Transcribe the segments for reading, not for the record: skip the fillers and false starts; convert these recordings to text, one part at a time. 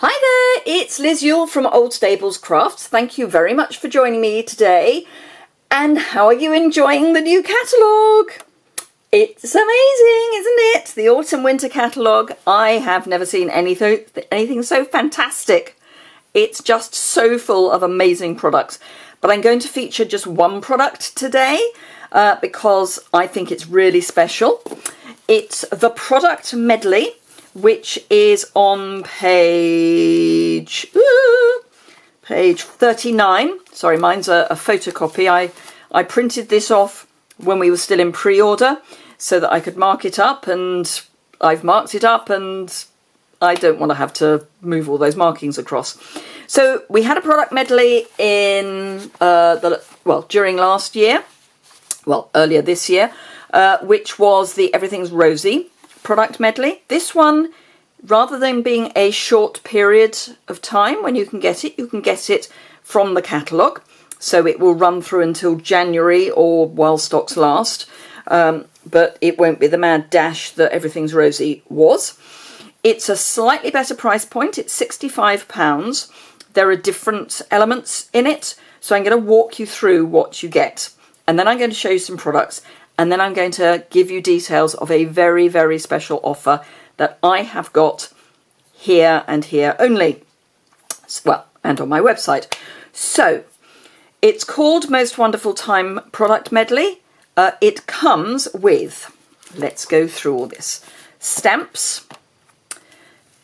Hi there, it's Liz Yuille from Old Stables Crafts. Thank you very much for joining me today. And how are you enjoying the new catalogue? It's amazing, isn't it? The autumn winter catalogue. I have never seen anything so fantastic. It's just so full of amazing products. But I'm going to feature just one product today because I think it's really special. It's the product Medley, which is on page 39. Sorry, mine's a photocopy. I printed this off when we were still in pre-order so that I could mark it up, and I've marked it up and I don't want to have to move all those markings across. So we had a product Medley in during last year, earlier this year, which was the Everything's Rosy product Medley. This one, rather than being a short period of time when you can get it from the catalogue. So it will run through until January or while stocks last. But it won't be the mad dash that Everything's Rosy was. It's a slightly better price point. It's £65. There are different elements in it. So I'm going to walk you through what you get. And then I'm going to show you some products. And then I'm going to give you details of a very, very special offer that I have got here and here only. Well, and on my website. So, it's called Most Wonderful Time Product Medley. It comes with, let's go through all this, stamps,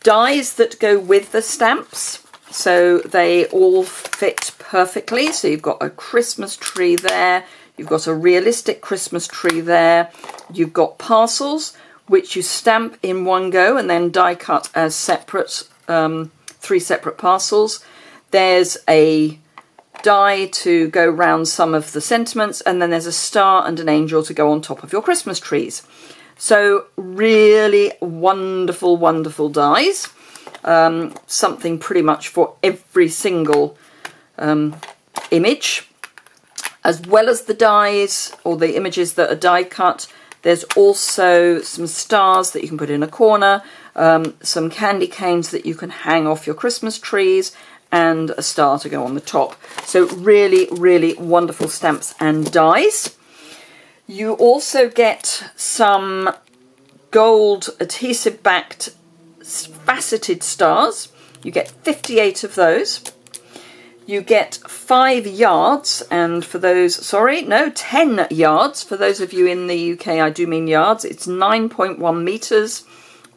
dies that go with the stamps. So they all fit perfectly. So you've got a Christmas tree there. You've got a realistic Christmas tree there. You've got parcels, which you stamp in one go and then die cut as separate, 3 separate parcels. There's a die to go round some of the sentiments, and then there's a star and an angel to go on top of your Christmas trees. So really wonderful, wonderful dies. Something pretty much for every single image. As well as the dies, or the images that are die cut, there's also some stars that you can put in a corner, some candy canes that you can hang off your Christmas trees, and a star to go on the top. So really, really wonderful stamps and dies. You also get some gold adhesive backed faceted stars. You get 58 of those. You get 5 yards, and for those, 10 yards. For those of you in the UK, I do mean yards. It's 9.1 metres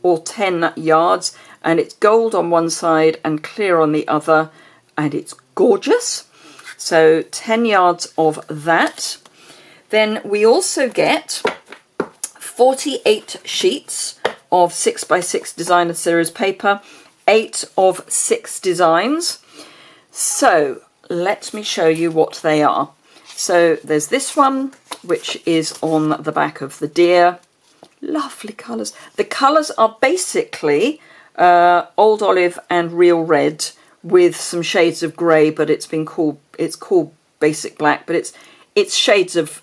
or 10 yards, and it's gold on one side and clear on the other, and it's gorgeous. So 10 yards of that. Then we also get 48 sheets of 6x6 designer series paper, 8 of 6 designs. So let me show you what they are. So there's this one, which is on the back of the deer. Lovely colours. The colours are basically old olive and real red with some shades of grey, but it's called basic black, but it's shades of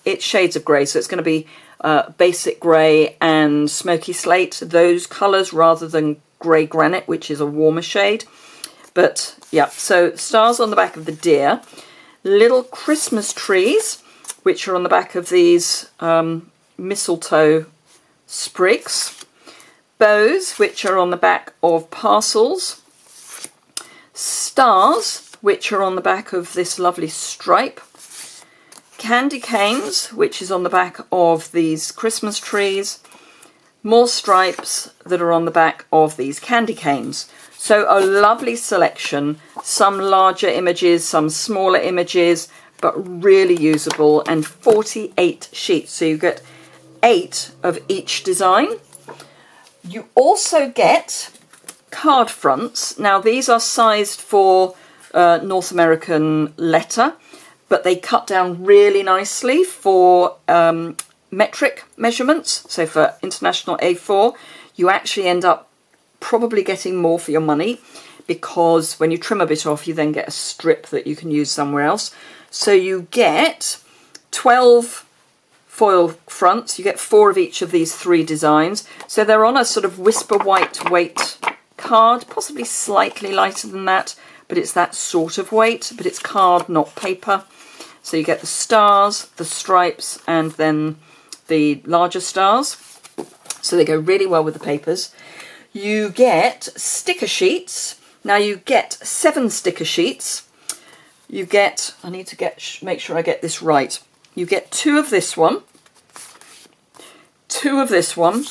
grey. So it's going to be basic grey and smoky slate, those colours, rather than grey granite, which is a warmer shade. But yeah, so stars on the back of the deer, little Christmas trees, which are on the back of these mistletoe sprigs, bows, which are on the back of parcels, stars, which are on the back of this lovely stripe, candy canes, which is on the back of these Christmas trees, more stripes that are on the back of these candy canes. So a lovely selection, some larger images, some smaller images, but really usable, and 48 sheets. So you get 8 of each design. You also get card fronts. Now these are sized for North American letter, but they cut down really nicely for metric measurements. So for international A4, you actually end up probably getting more for your money, because when you trim a bit off, you then get a strip that you can use somewhere else. So you get 12 foil fronts. You get 4 of each of these 3 designs. So they're on a sort of whisper white weight card, possibly slightly lighter than that, but it's that sort of weight, but it's card, not paper. So you get the stars, the stripes, and then the larger stars. So they go really well with the papers. You get sticker sheets. Now you get 7 sticker sheets. You get, I need to make sure I get this right. You get 2 of this one, 2 of this one,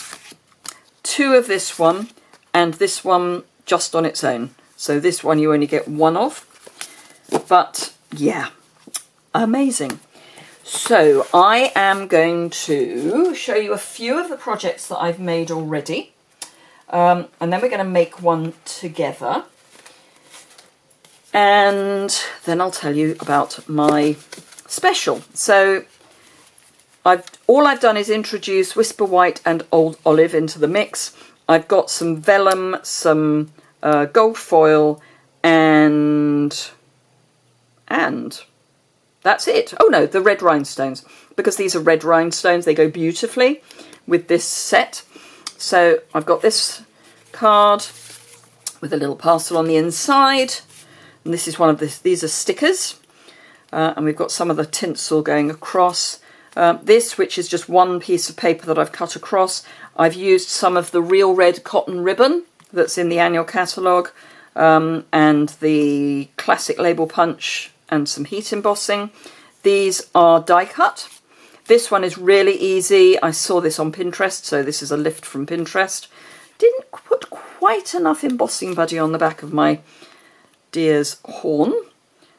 2 of this one, and this one just on its own. So this one you only get 1 of. But yeah, amazing. So I am going to show you a few of the projects that I've made already. And then we're going to make one together. And then I'll tell you about my special. So all I've done is introduce Whisper White and Old Olive into the mix. I've got some vellum, some gold foil, and that's it. Oh no, the red rhinestones. Because these are red rhinestones, they go beautifully with this set. So I've got this card with a little parcel on the inside. And this is one of these are stickers. And we've got some of the tinsel going across. This, which is just one piece of paper that I've cut across, I've used some of the real red cotton ribbon that's in the annual catalogue, and the classic label punch and some heat embossing. These are die cut. This one is really easy. I saw this on Pinterest, so this is a lift from Pinterest. Didn't put quite enough embossing buddy on the back of my deer's horn,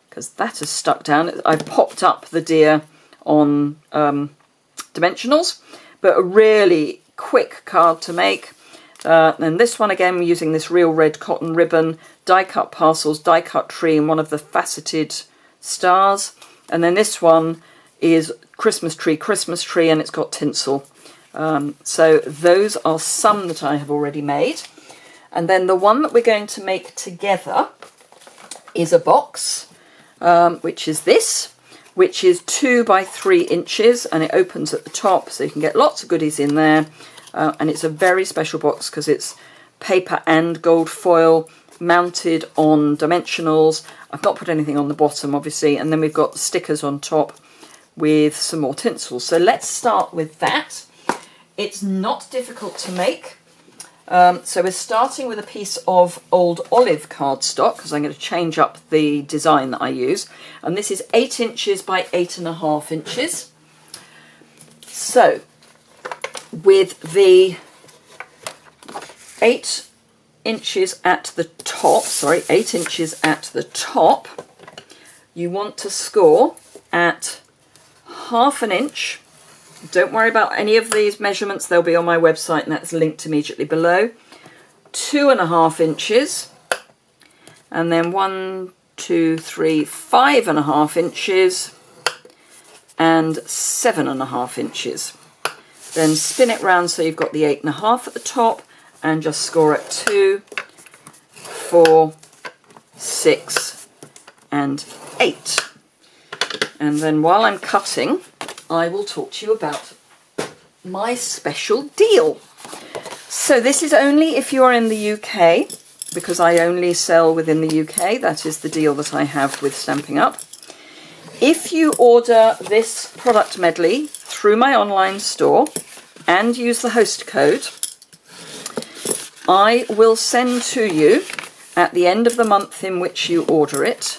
because that has stuck down. I've popped up the deer on dimensionals, but a really quick card to make. And this one again, using this real red cotton ribbon, die cut parcels, die cut tree, and one of the faceted stars. And then this one is Christmas tree, and it's got tinsel. So those are some that I have already made. And then the one that we're going to make together is a box, which is this, which is 2 by 3 inches, and it opens at the top, so you can get lots of goodies in there. And it's a very special box because it's paper and gold foil mounted on dimensionals. I've not put anything on the bottom, obviously, and then we've got the stickers on top with some more tinsel. So let's start with that. It's not difficult to make. So we're starting with a piece of Old Olive cardstock, because I'm going to change up the design that I use. And this is 8 inches by 8.5 inches. So with the 8 inches at the top, 8 inches at the top, you want to score at 1/2 inch. Don't worry about any of these measurements, they'll be on my website and that's linked immediately below. 2.5 inches, and then 1, 2, 3, 5.5 inches, and 7.5 inches. Then spin it round so you've got the 8.5 at the top, and just score at 2, 4, 6, and 8. And then while I'm cutting, I will talk to you about my special deal. So this is only if you are in the UK, because I only sell within the UK. That is the deal that I have with Stampin' Up. If you order this product medley through my online store and use the host code, I will send to you at the end of the month in which you order it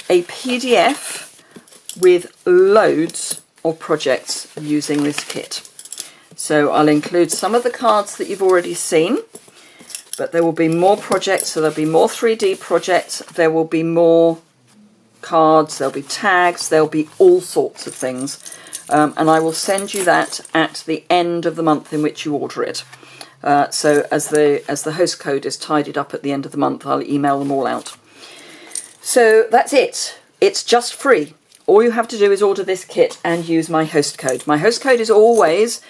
a PDF with loads of projects using this kit. So I'll include some of the cards that you've already seen, but there will be more projects, so there'll be more 3D projects, there will be more cards, there'll be tags, there'll be all sorts of things. And I will send you that at the end of the month in which you order it. So as the host code is tidied up at the end of the month, I'll email them all out. So that's it. It's just free. All you have to do is order this kit and use my host code. My host code is always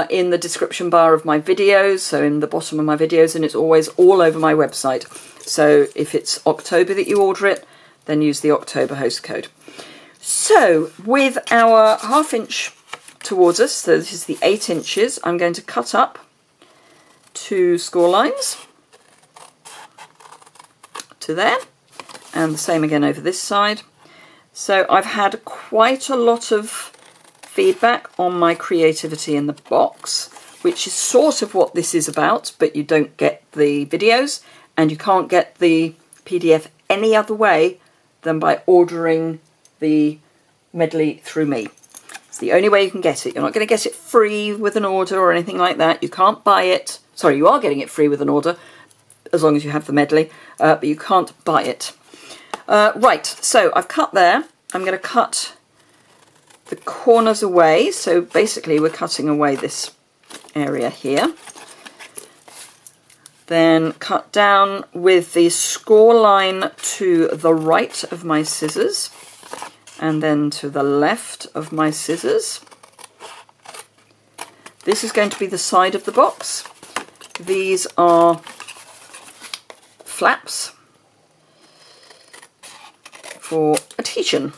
in the description bar of my videos, so in the bottom of my videos, and it's always all over my website. So if it's October that you order it, then use the October host code. So with our 1/2 inch towards us, so this is the 8 inches, I'm going to cut up 2 score lines. to there, and the same again over this side. So I've had quite a lot of feedback on my creativity in the box, which is sort of what this is about, but you don't get the videos and you can't get the PDF any other way than by ordering the Medley through me. It's the only way you can get it. You're not going to get it free with an order or anything like that. You can't buy it. Sorry, you are getting it free with an order, as long as you have the Medley, but you can't buy it. Right, so I've cut there. I'm going to cut the corners away. So basically we're cutting away this area here. Then cut down with the score line to the right of my scissors, and then to the left of my scissors. This is going to be the side of the box. These are flaps for adhesion.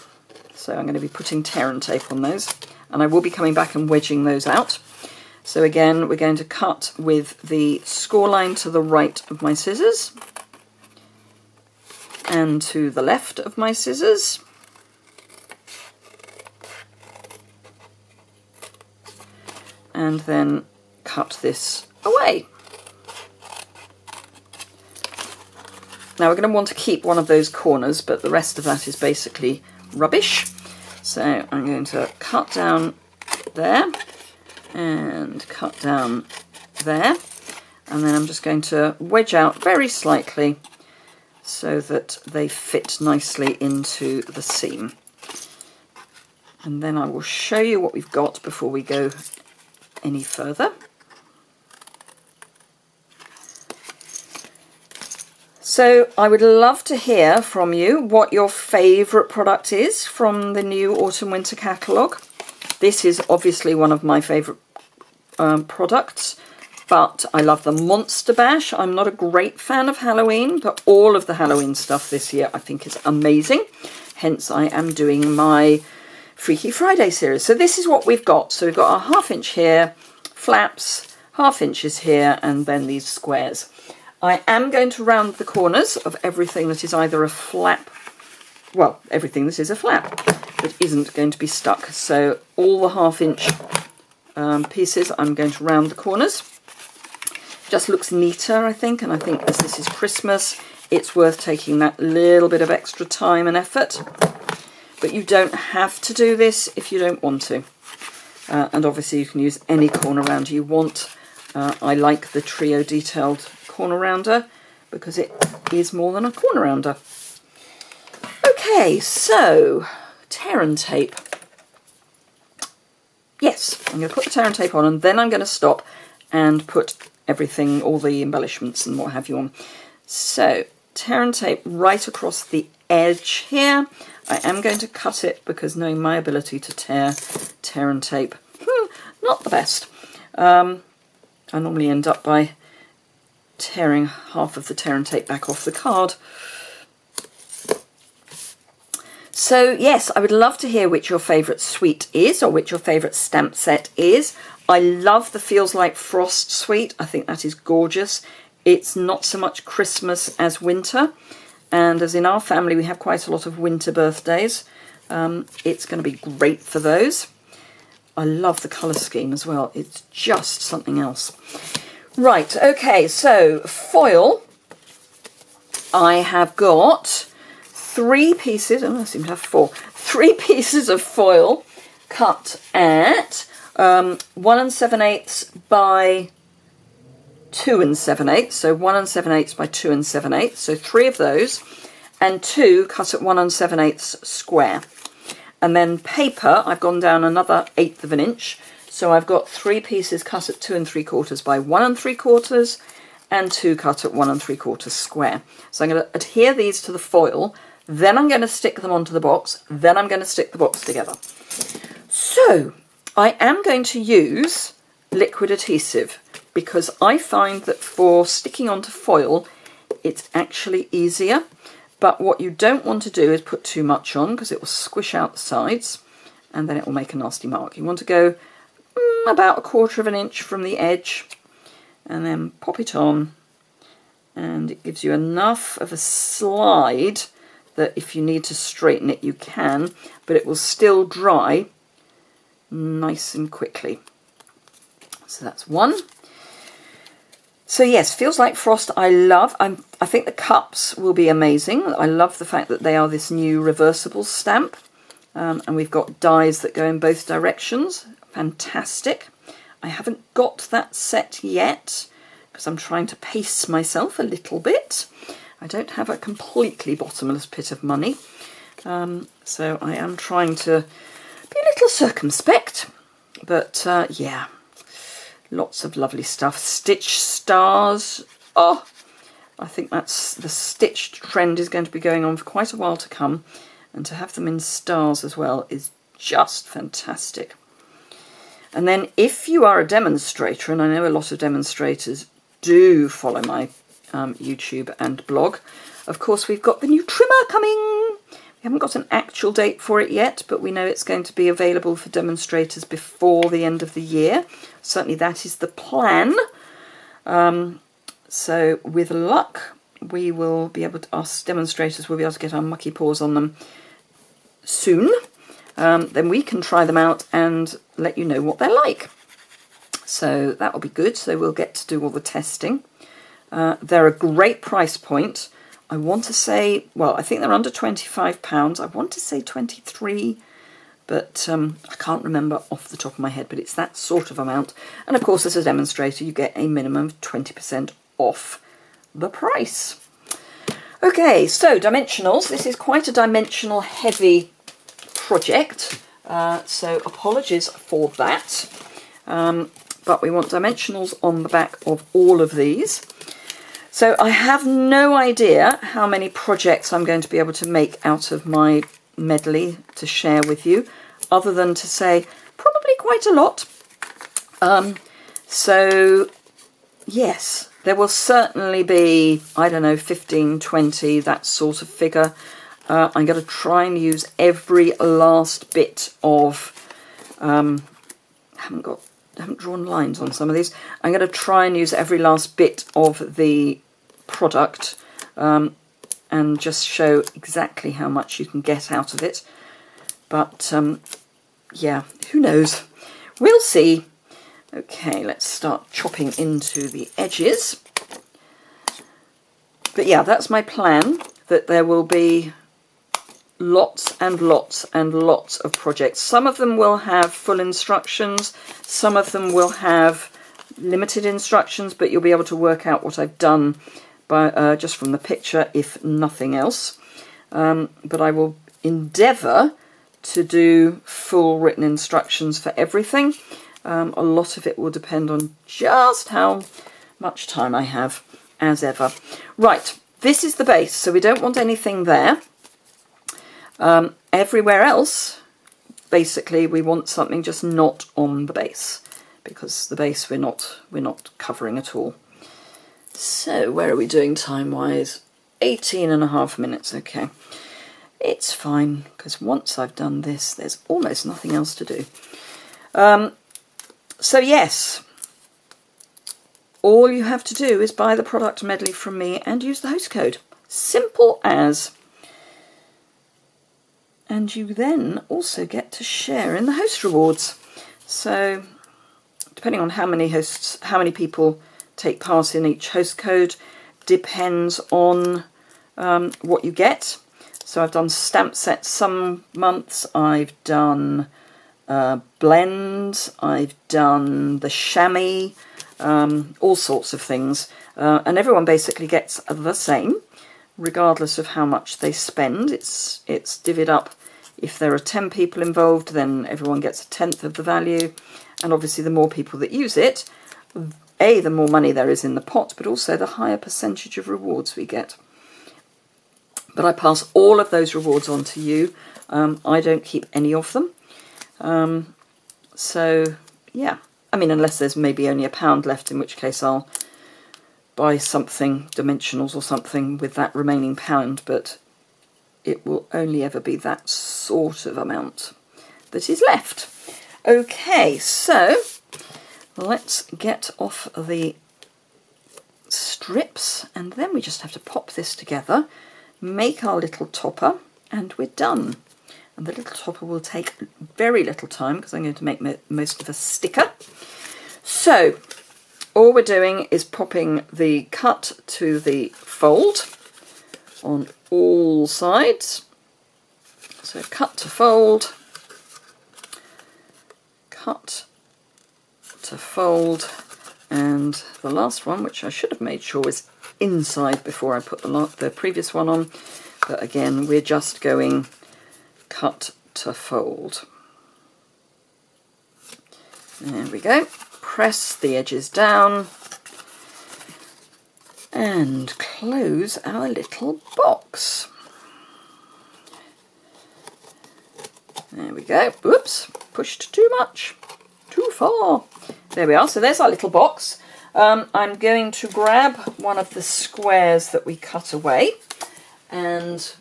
So I'm going to be putting tear and tape on those, and I will be coming back and wedging those out. So again, we're going to cut with the score line to the right of my scissors and to the left of my scissors. And then cut this away. Now we're going to want to keep one of those corners, but the rest of that is basically rubbish. So I'm going to cut down there and cut down there, and then I'm just going to wedge out very slightly so that they fit nicely into the seam. And then I will show you what we've got before we go any further. So I would love to hear from you what your favourite product is from the new Autumn Winter catalogue. This is obviously one of my favourite products, but I love the Monster Bash. I'm not a great fan of Halloween, but all of the Halloween stuff this year I think is amazing. Hence I am doing my Freaky Friday series. So this is what we've got. So we've got a 1/2 inch here, flaps, 1/2 inches here, and then these squares. I am going to round the corners of everything that is either a flap, well, everything that is a flap that isn't going to be stuck. So all the 1/2 inch pieces, I'm going to round the corners. Just looks neater, I think, and I think as this is Christmas, it's worth taking that little bit of extra time and effort. But you don't have to do this if you don't want to. And obviously you can use any corner rounder you want. I like the Trio Detailed corner rounder because it is more than a corner rounder. Okay, so tear and tape. Yes, I'm going to put the tear and tape on, and then I'm going to stop and put everything, all the embellishments and what have you on. So tear and tape right across the edge here. I am going to cut it because knowing my ability to tear and tape, not the best. I normally end up by tearing half of the tear and tape back off the card. So yes, I would love to hear which your favourite suite is, or which your favourite stamp set is. I love the Feels Like Frost suite. I think that is gorgeous. It's not so much Christmas as winter, and as in our family we have quite a lot of winter birthdays, it's going to be great for those. I love the colour scheme as well. It's just something else. Right, okay, so foil. I have got 3 pieces, oh, I seem to have 4. 3 pieces of foil cut at 1 7/8 by 2 7/8, so 1 7/8 by 2 7/8, so 3 of those, and 2 cut at 1 7/8 square. And then paper, I've gone down another 1/8 of an inch, so I've got 3 pieces cut at 2 3/4 by 1 3/4, and 2 cut at 1 3/4 square. So I'm going to adhere these to the foil, then I'm going to stick them onto the box, then I'm going to stick the box together. So I am going to use liquid adhesive because I find that for sticking onto foil it's actually easier, but what you don't want to do is put too much on because it will squish out the sides and then it will make a nasty mark. You want to go about 1/4 of an inch from the edge and then pop it on and it gives you enough of a slide that if you need to straighten it you can, but it will still dry nice and quickly. So that's one. So yes, Feels Like Frost I love. I think the cups will be amazing. I love the fact that they are this new reversible stamp. And we've got dies that go in both directions. Fantastic. I haven't got that set yet because I'm trying to pace myself a little bit. I don't have a completely bottomless pit of money. So I am trying to be a little circumspect. But yeah. Lots of lovely stuff. Stitch stars. Oh, I think that's the stitched trend is going to be going on for quite a while to come. And to have them in stars as well is just fantastic. And then if you are a demonstrator, and I know a lot of demonstrators do follow my YouTube and blog, of course we've got the new trimmer coming. We haven't got an actual date for it yet, but we know it's going to be available for demonstrators before the end of the year. Certainly that is the plan. So with luck, we will be able to, us demonstrators will be able to get our mucky paws on them soon. Then we can try them out and let you know what they're like. So that will be good. So we'll get to do all the testing. They're a great price point. I want to say, well, I think they're under £25. I want to say 23, but I can't remember off the top of my head, but it's that sort of amount. And of course, as a demonstrator, you get a minimum of 20% off the price. Okay, so dimensionals. This is quite a dimensional heavy project, so apologies for that. But we want dimensionals on the back of all of these. So I have no idea how many projects I'm going to be able to make out of my medley to share with you, other than to say probably quite a lot. So yes, there will certainly be, I don't know, 15, 20, that sort of figure. I'm going to try and use every last bit of, I haven't drawn lines on some of these. I'm going to try and use every last bit of the product and just show exactly how much you can get out of it. But yeah, who knows? We'll see. Okay, let's start chopping into the edges. But yeah, that's my plan, that there will be lots and lots and lots of projects. Some of them will have full instructions, some of them will have limited instructions, but you'll be able to work out what I've done by just from the picture, if nothing else. But I will endeavour to do full written instructions for everything. A lot of it will depend on just how much time I have, as ever. Right, this is the base, so we don't want anything there. Everywhere else, basically, we want something just not on the base, because the base we're not covering at all. So where are we doing time-wise? 18.5 minutes, okay. It's fine, because once I've done this, there's almost nothing else to do. So yes, all you have to do is buy the product medley from me and use the host code. Simple as. And you then also get to share in the host rewards. So depending on how many people take part in each host code, depends on what you get. So I've done stamp sets some months, I've done blends, I've done the chamois, all sorts of things. And everyone basically gets the same, regardless of how much they spend. It's divvied up. If there are 10 people involved, then everyone gets 1/10 of the value. And obviously the more people that use it, A, the more money there is in the pot, but also the higher percentage of rewards we get. But I pass all of those rewards on to you. I don't keep any of them. So, yeah. I mean, unless there's maybe only £1 left, in which case I'll buy something, dimensionals or something, with that remaining £1, but it will only ever be that sort of amount that is left. Okay, so let's get off the strips, and then we just have to pop this together, make our little topper, and we're done. And the little topper will take very little time because I'm going to make most of a sticker. So all we're doing is popping the cut to the fold on all sides. So cut to fold, cut to fold, and the last one, which I should have made sure was inside before I put the previous one on, but again we're just going cut to fold. There we go. Press the edges down and close our little box. There we go. Whoops, pushed too much, too far. There we are. So there's our little box. I'm going to grab one of the squares that we cut away and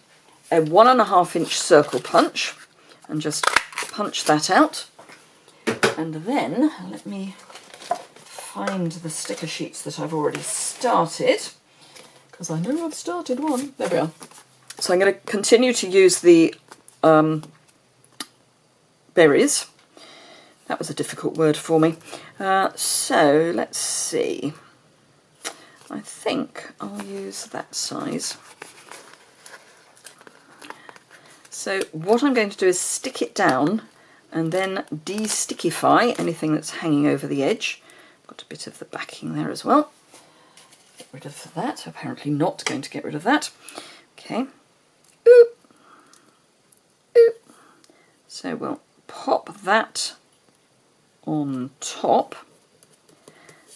a 1.5 inch circle punch and just punch that out. And then let me find the sticker sheets that I've already started, because I know I've started one. There we are. So I'm going to continue to use the berries. That was a difficult word for me. So let's see. I think I'll use that size. So what I'm going to do is stick it down and then de-stickify anything that's hanging over the edge. Got a bit of the backing there as well. Get rid of that. Apparently not going to get rid of that. Okay. Oop. Oop. So we'll pop that on top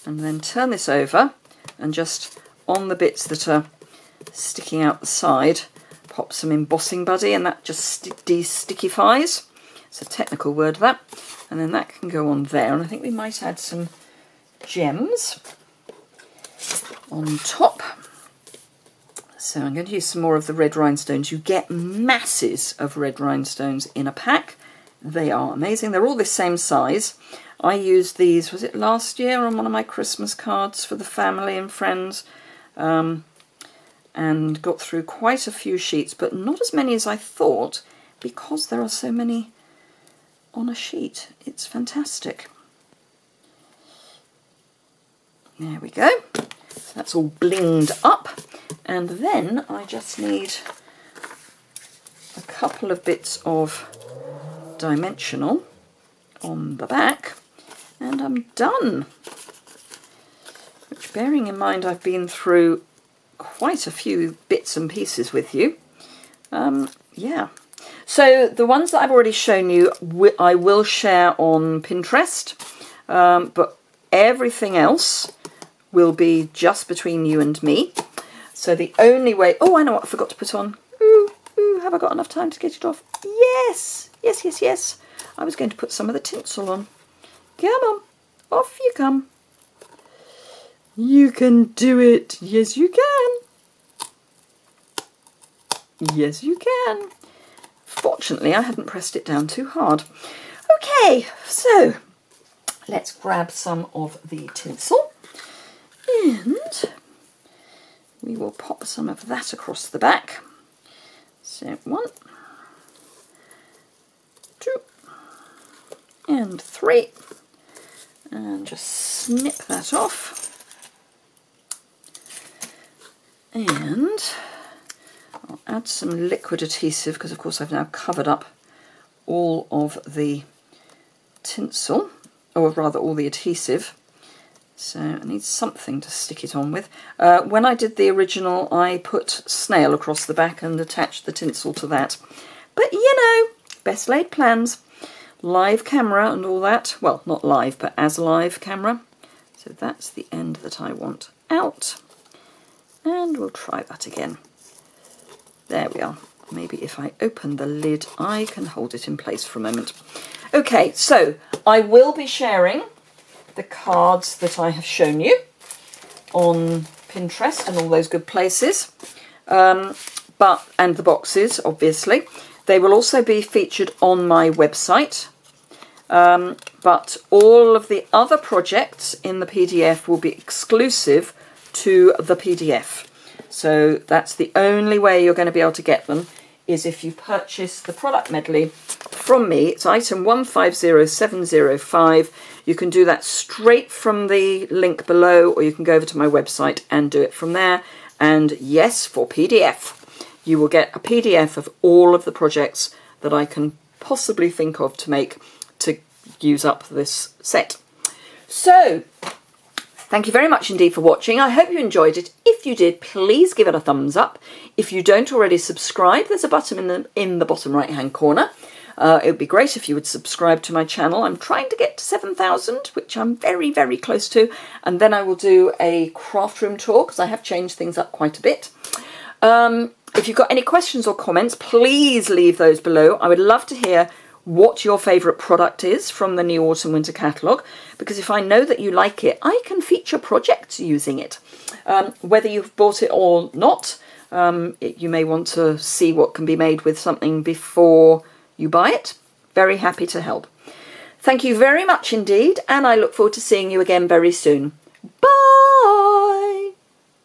and then turn this over and just on the bits that are sticking out the side pop some embossing buddy, and that just de-stickifies. It's a technical word, that. And then that can go on there, and I think we might add some gems on top. So I'm going to use some more of the red rhinestones. You get masses of red rhinestones in a pack. They are amazing. They're all the same size. I used these, was it last year, on one of my Christmas cards for the family and friends, and got through quite a few sheets, but not as many as I thought, because there are so many on a sheet. It's fantastic. There we go. So that's all blinged up, and then I just need a couple of bits of dimensional on the back, and I'm done. Which, bearing in mind I've been through quite a few bits and pieces with you, yeah. So the ones that I've already shown you I will share on Pinterest, but everything else will be just between you and me. So the only way... Oh, I know what I forgot to put on. Ooh, have I got enough time to get it off? Yes, yes, yes, yes. I was going to put some of the tinsel on. Come on, off you come. You can do it. Yes, you can. Yes, you can. Fortunately, I hadn't pressed it down too hard. Okay, so let's grab some of the tinsel, and we will pop some of that across the back. So 1, 2, and 3, and just snip that off. And I'll add some liquid adhesive, because of course I've now covered up all of the tinsel, or rather all the adhesive. So I need something to stick it on with. When I did the original, I put snail across the back and attached the tinsel to that. But you know, best laid plans. Live camera and all that. Well, not live, but as live camera. So that's the end that I want out. And we'll try that again. There we are. Maybe if I open the lid, I can hold it in place for a moment. Okay, so I will be sharing the cards that I have shown you on Pinterest and all those good places, and the boxes, obviously. They will also be featured on my website, but all of the other projects in the PDF will be exclusive to the PDF. So that's the only way you're going to be able to get them, is if you purchase the product medley from me. It's item 150705. You can do that straight from the link below, or you can go over to my website and do it from there. And yes, for PDF, you will get a PDF of all of the projects that I can possibly think of to make to use up this set. So thank you very much indeed for watching. I hope you enjoyed it. If you did, please give it a thumbs up. If you don't already subscribe, there's a button in the bottom right hand corner. It would be great if you would subscribe to my channel. I'm trying to get to 7,000, which I'm very, very close to. And then I will do a craft room tour, because I have changed things up quite a bit. If you've got any questions or comments, please leave those below. I would love to hear what your favourite product is from the new autumn winter catalogue, because if I know that you like it, I can feature projects using it. Whether you've bought it or not, you may want to see what can be made with something before you buy it. Very happy to help. Thank you very much indeed, and I look forward to seeing you again very soon.